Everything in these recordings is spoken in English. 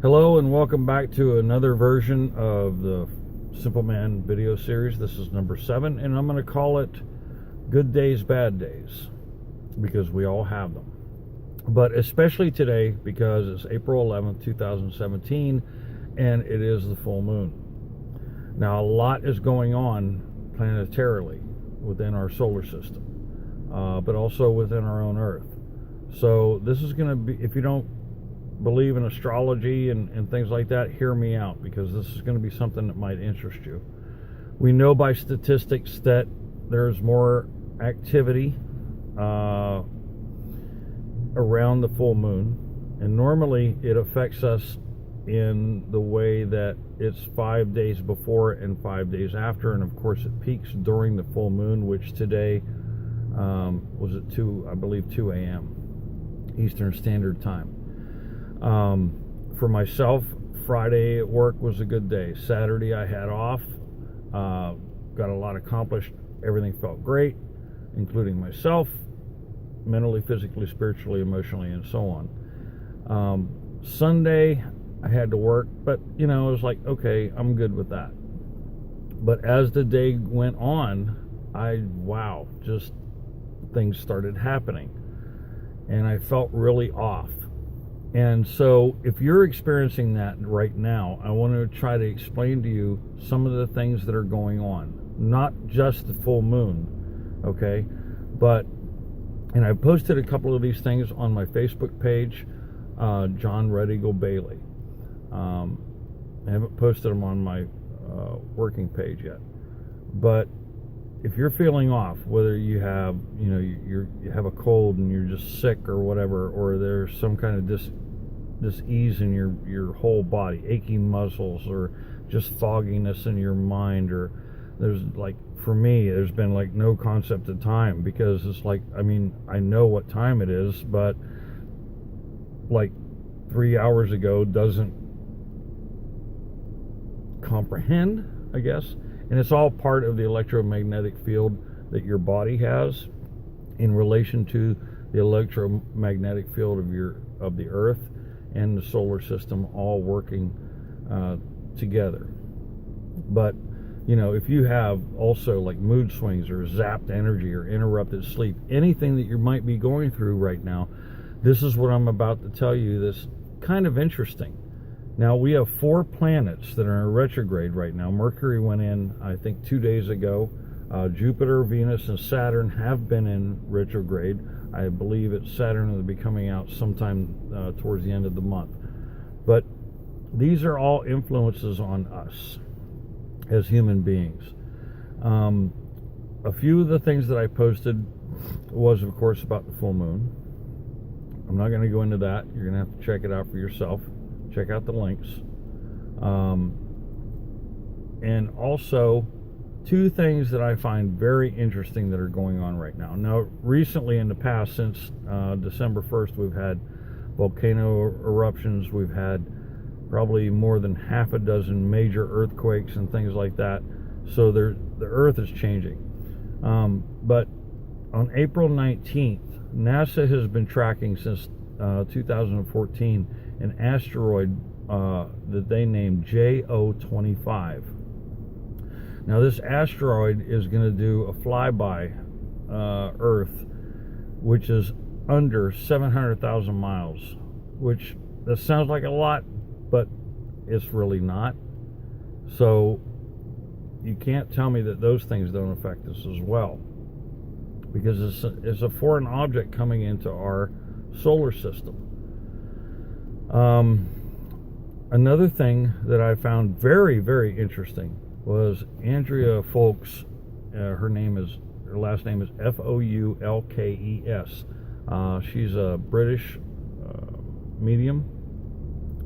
Hello and welcome back to another version of the Simple Man video series. This is number 7 and I'm going to call it Good Days, Bad Days because we all have them. But especially today because it's April 11th, 2017 and it is the full moon. Now a lot is going on planetarily within our solar system, but also within our own Earth. So this is going to be, if you don't believe in astrology and things like that, hear me out because this is going to be something that might interest you. We know by statistics that there's more activity around the full moon, and normally it affects us in the way that it's 5 days before and 5 days after, and of course it peaks during the full moon, which today was at 2 a.m. Eastern Standard Time. For myself, Friday at work was a good day. Saturday I had off, got a lot accomplished. Everything felt great, including myself, mentally, physically, spiritually, emotionally, and so on. Sunday I had to work, but it was like, okay, I'm good with that. But as the day went on, just things started happening and I felt really off. And so if you're experiencing that right now, I want to try to explain to you some of the things that are going on. Not just the full moon, okay? And I posted a couple of these things on my Facebook page, John Red Eagle Bailey. I haven't posted them on my working page yet. But if you're feeling off, whether you have, you have a cold and you're just sick or whatever, or there's some kind of dis-ease in your whole body, aching muscles, or just fogginess in your mind, or there's for me, there's been no concept of time because it's I know what time it is, but 3 hours ago doesn't comprehend, I guess. And it's all part of the electromagnetic field that your body has in relation to the electromagnetic field of the Earth and the solar system, all working together. But if you have also mood swings or zapped energy or interrupted sleep, anything that you might be going through right now, this is what I'm about to tell you that's kind of interesting. Now, we have 4 planets that are in retrograde right now. Mercury went in, I think, 2 days ago. Jupiter, Venus, and Saturn have been in retrograde. I believe Saturn will be coming out sometime towards the end of the month. But these are all influences on us as human beings. A few of the things that I posted was, of course, about the full moon. I'm not going to go into that. You're going to have to check it out for yourself. Check out the links. And also 2 things that I find very interesting that are going on right now. Now, recently in the past, since December 1st, we've had volcano eruptions. We've had probably more than half a dozen major earthquakes and things like that. So the Earth is changing. But on April 19th, NASA has been tracking since 2014 an asteroid that they named JO25. Now this asteroid is going to do a flyby Earth, which is under 700,000 miles, which that sounds like a lot, but it's really not. So you can't tell me that those things don't affect us as well, because it's a foreign object coming into our solar system. Another thing that I found very, very interesting was Andrea Foulkes. Her last name is Foulkes. She's a British medium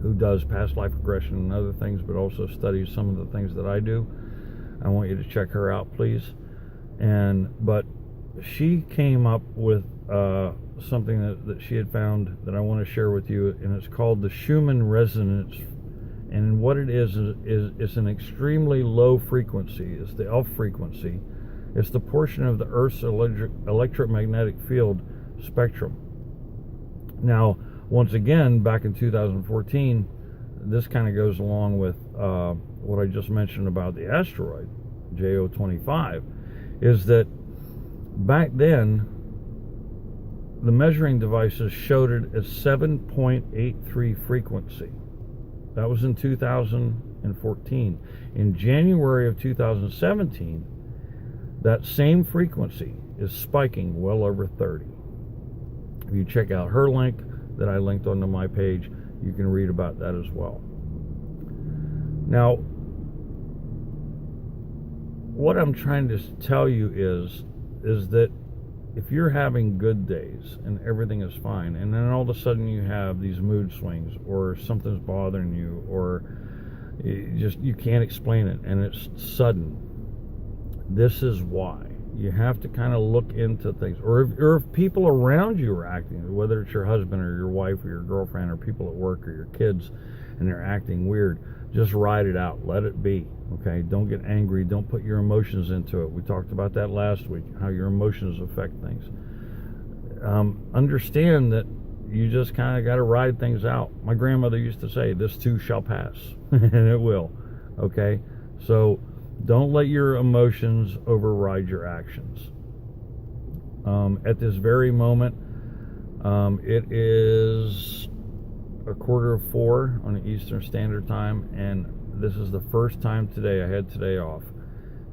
who does past life regression and other things, but also studies some of the things that I do. I want you to check her out, please. But she came up with something that she had found that I want to share with you, and it's called the Schumann resonance. And what it is it's an extremely low frequency. It's the F frequency. It's the portion of the Earth's electromagnetic field spectrum. Now, once again, back in 2014, this kind of goes along with what I just mentioned about the asteroid, JO25, is that back then, the measuring devices showed it as 7.83 frequency. That was in 2014. In January of 2017, that same frequency is spiking well over 30. If you check out her link that I linked onto my page, you can read about that as well. Now, what I'm trying to tell you is that if you're having good days and everything is fine, and then all of a sudden you have these mood swings, or something's bothering you, or you can't explain it, and it's sudden, this is why. You have to kind of look into things. Or if people around you are acting, whether it's your husband or your wife or your girlfriend or people at work or your kids, and they're acting weird, just ride it out. Let it be. Okay? Don't get angry. Don't put your emotions into it. We talked about that last week, how your emotions affect things. Understand that you just kind of got to ride things out. My grandmother used to say, this too shall pass. And it will. Okay? So don't let your emotions override your actions. At this very moment, it is 3:45 on the Eastern Standard Time, and this is the first time today, I had today off,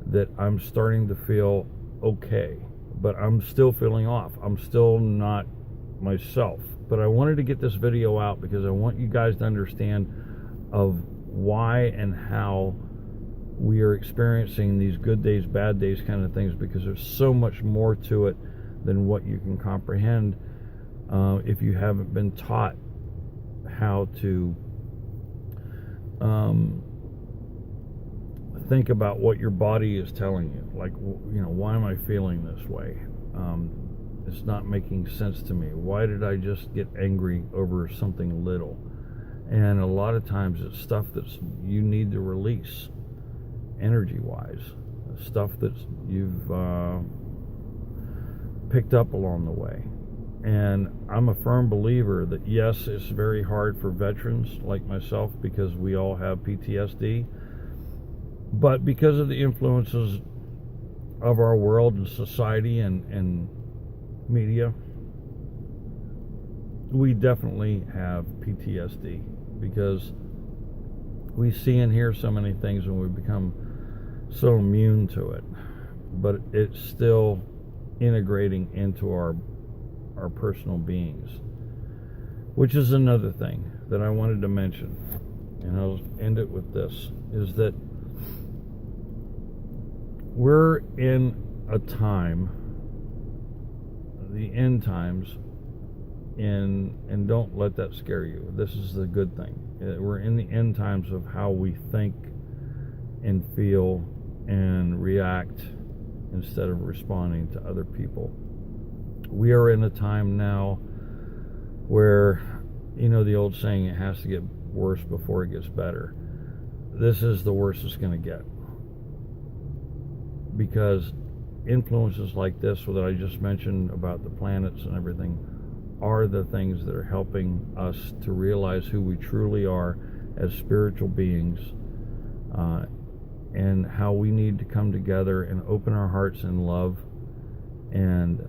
that I'm starting to feel okay, but I'm still feeling off. I'm still not myself. But I wanted to get this video out because I want you guys to understand of why and how we are experiencing these good days, bad days kind of things, because there's so much more to it than what you can comprehend if you haven't been taught how to think about what your body is telling you. Like, why am I feeling this way? It's not making sense to me. Why did I just get angry over something little? And a lot of times it's stuff that you need to release energy-wise, stuff that you've picked up along the way. And I'm a firm believer that, yes, it's very hard for veterans like myself because we all have PTSD, but because of the influences of our world and society and media, we definitely have PTSD because we see and hear so many things and we become so immune to it, but it's still integrating into our personal beings, which is another thing that I wanted to mention, and I'll end it with this, is that we're in a time, the end times, and don't let that scare you. This is the good thing. We're in the end times of how we think and feel and react instead of responding to other people. We are in a time now where, the old saying, it has to get worse before it gets better. This is the worst it's going to get. Because influences like this that I just mentioned about the planets and everything are the things that are helping us to realize who we truly are as spiritual beings, and how we need to come together and open our hearts in love and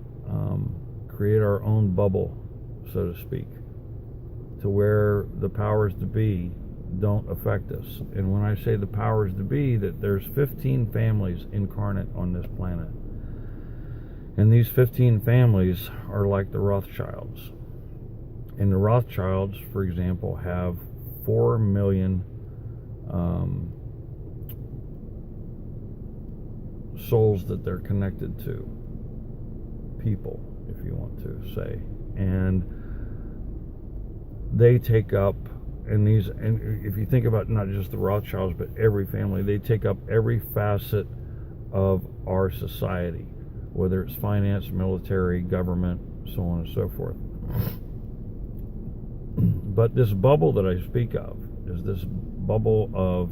create our own bubble, so to speak, to where the powers to be don't affect us. And when I say the powers to be, that there's 15 families incarnate on this planet. And these 15 families are like the Rothschilds. And the Rothschilds, for example, have 4 million souls that they're connected to. People, if you want to say. And they take up, and if you think about not just the Rothschilds, but every family, they take up every facet of our society, whether it's finance, military, government, so on and so forth. But this bubble that I speak of is this bubble of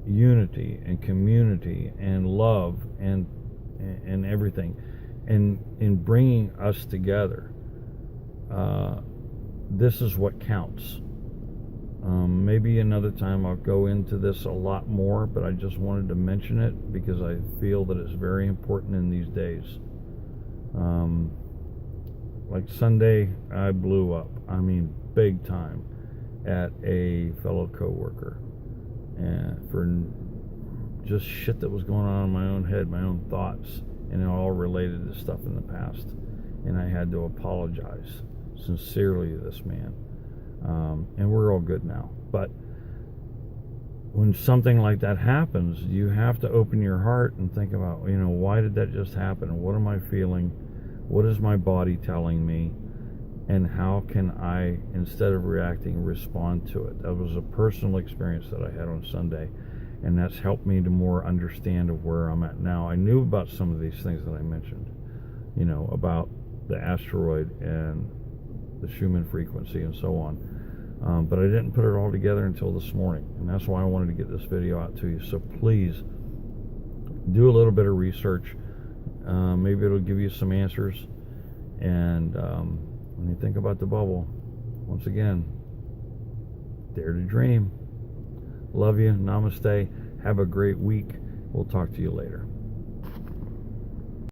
unity and community and love and everything, and in bringing us together. This is what counts. Maybe another time I'll go into this a lot more, but I just wanted to mention it because I feel that it's very important in these days. Like Sunday, I blew up. I mean, big time at a fellow coworker, and for just shit that was going on in my own head, my own thoughts, and it all related to stuff in the past. And I had to apologize sincerely to this man. And we're all good now. But when something like that happens, you have to open your heart and think about, why did that just happen? What am I feeling? What is my body telling me? And how can I, instead of reacting, respond to it? That was a personal experience that I had on Sunday, and that's helped me to more understand of where I'm at now. I knew about some of these things that I mentioned, about the asteroid and the Schumann frequency and so on. But I didn't put it all together until this morning, and that's why I wanted to get this video out to you. So please do a little bit of research. Maybe it'll give you some answers. And when you think about the bubble, once again, dare to dream. Love you. Namaste. Have a great week. We'll talk to you later.